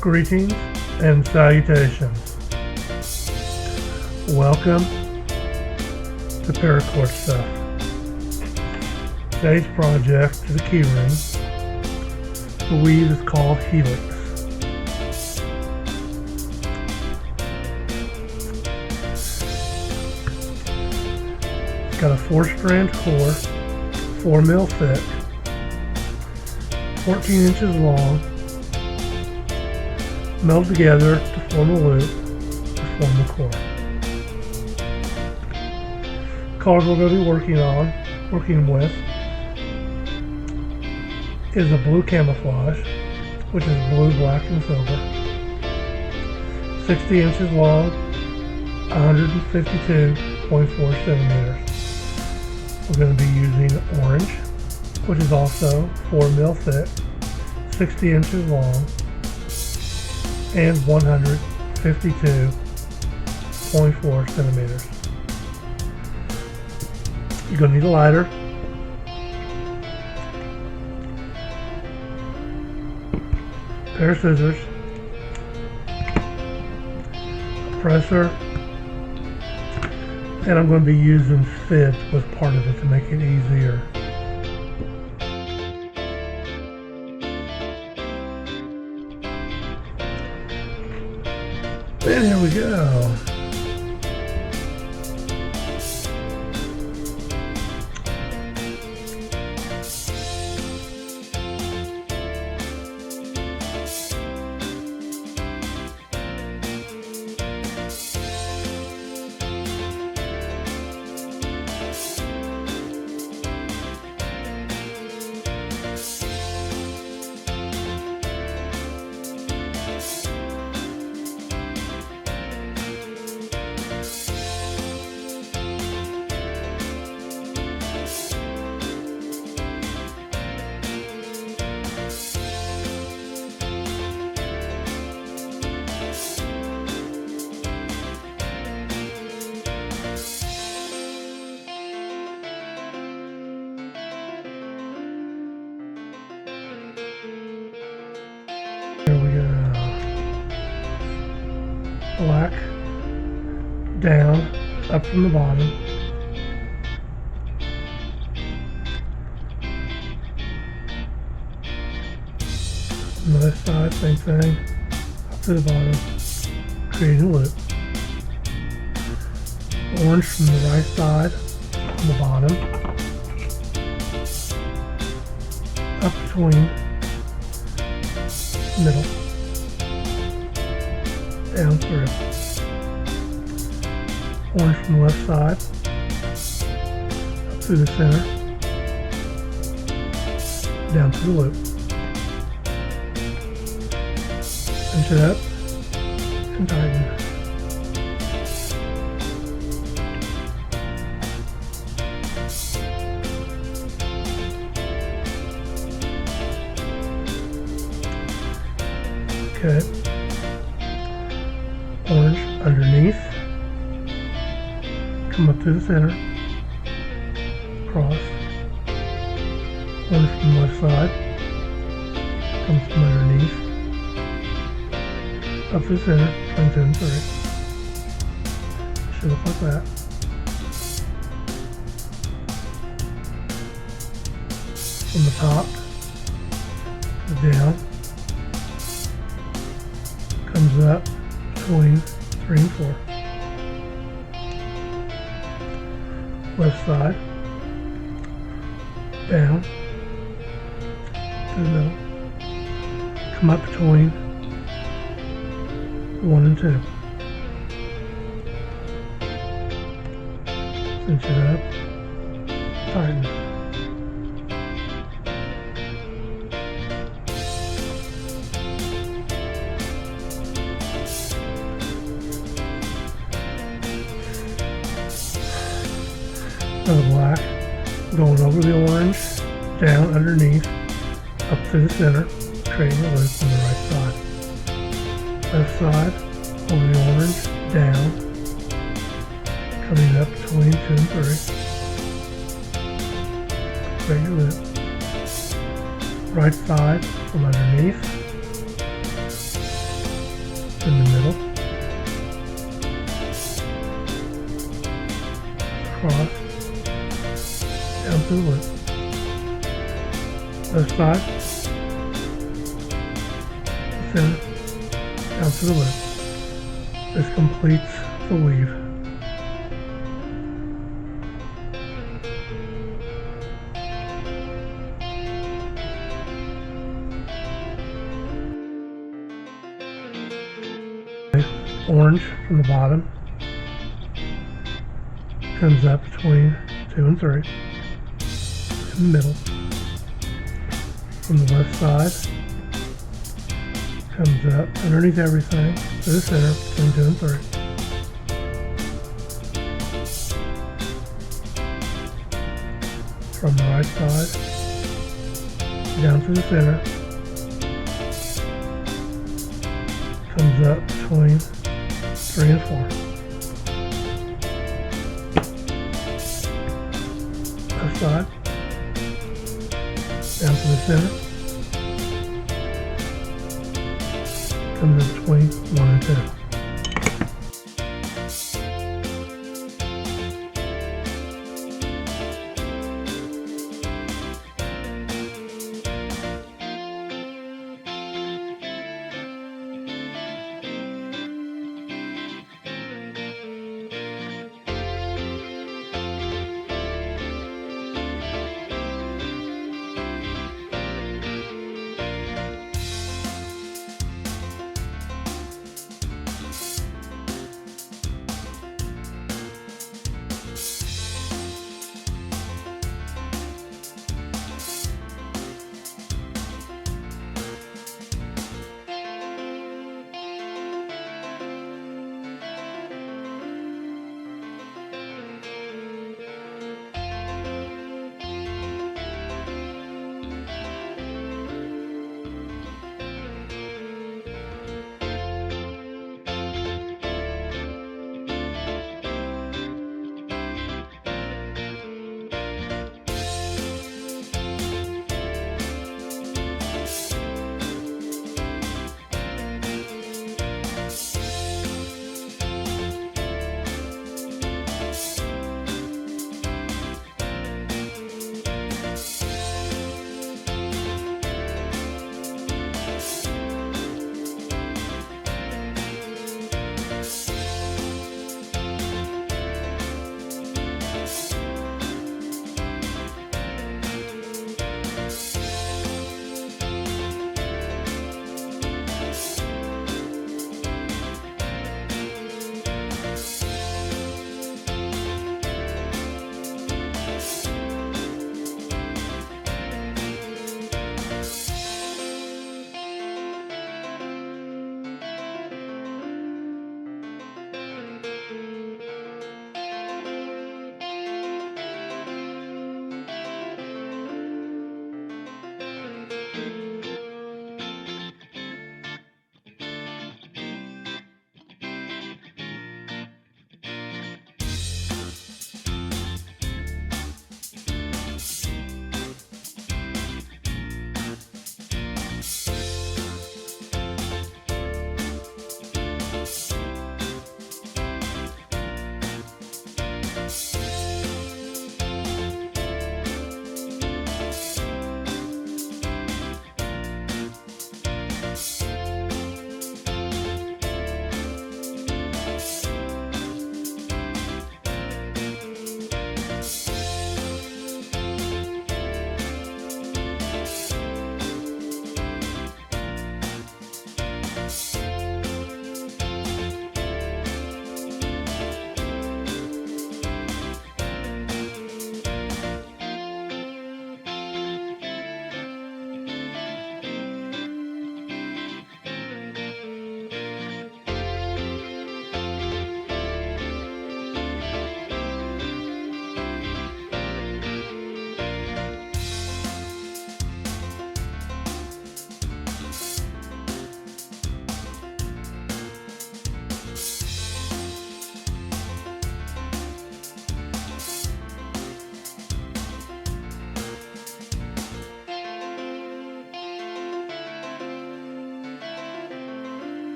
Greetings and salutations. Welcome to Paracord Stuff. Today's project is a keyring. The weave is called HELIX. It's got a 4-strand core, 4 mil thick, 14 inches long, meld together to form a loop to form the core. Colors we're going to be working with is a blue camouflage, which is blue, black, and silver. 60 inches long, 152.4 centimeters. We're going to be using orange, which is also 4 mil thick, 60 inches long, and 152.4 centimeters. You're going to need a lighter, a pair of scissors, a presser, and I'm going to be using fibs with part of it to make it easier. And here we go. Here we go. Black, down, up from the bottom. On the left side, same thing, up to the bottom, creating a loop. Orange from the right side, on the bottom, up between, middle, down through. Orange from the left side, up through the center, down to the loop. Cinch it up and tighten. Okay, orange underneath, come up to the center, cross, orange from the left side, comes from underneath, up to the center, between 2 and 3, should look like that. From the top, down, comes up between 3 and 4. Left side, down to the middle, come up between 1 and 2. Cinch it up, tighten. The black going over the orange, down underneath, up to the center, creating a loop on the right side. Left side, over the orange, down, coming up between 2 and 3. create your loop. Right side from underneath, in the middle, across, down to the loop. Left side, center, down to the loop. This completes the weave. Orange from the bottom comes up between 2 and 3 in the middle. From the left side comes up underneath everything to the center between 2 and 3. From the right side down to the center comes up between 3 and 4. Left side, down to the center, comes in between 1 and 2.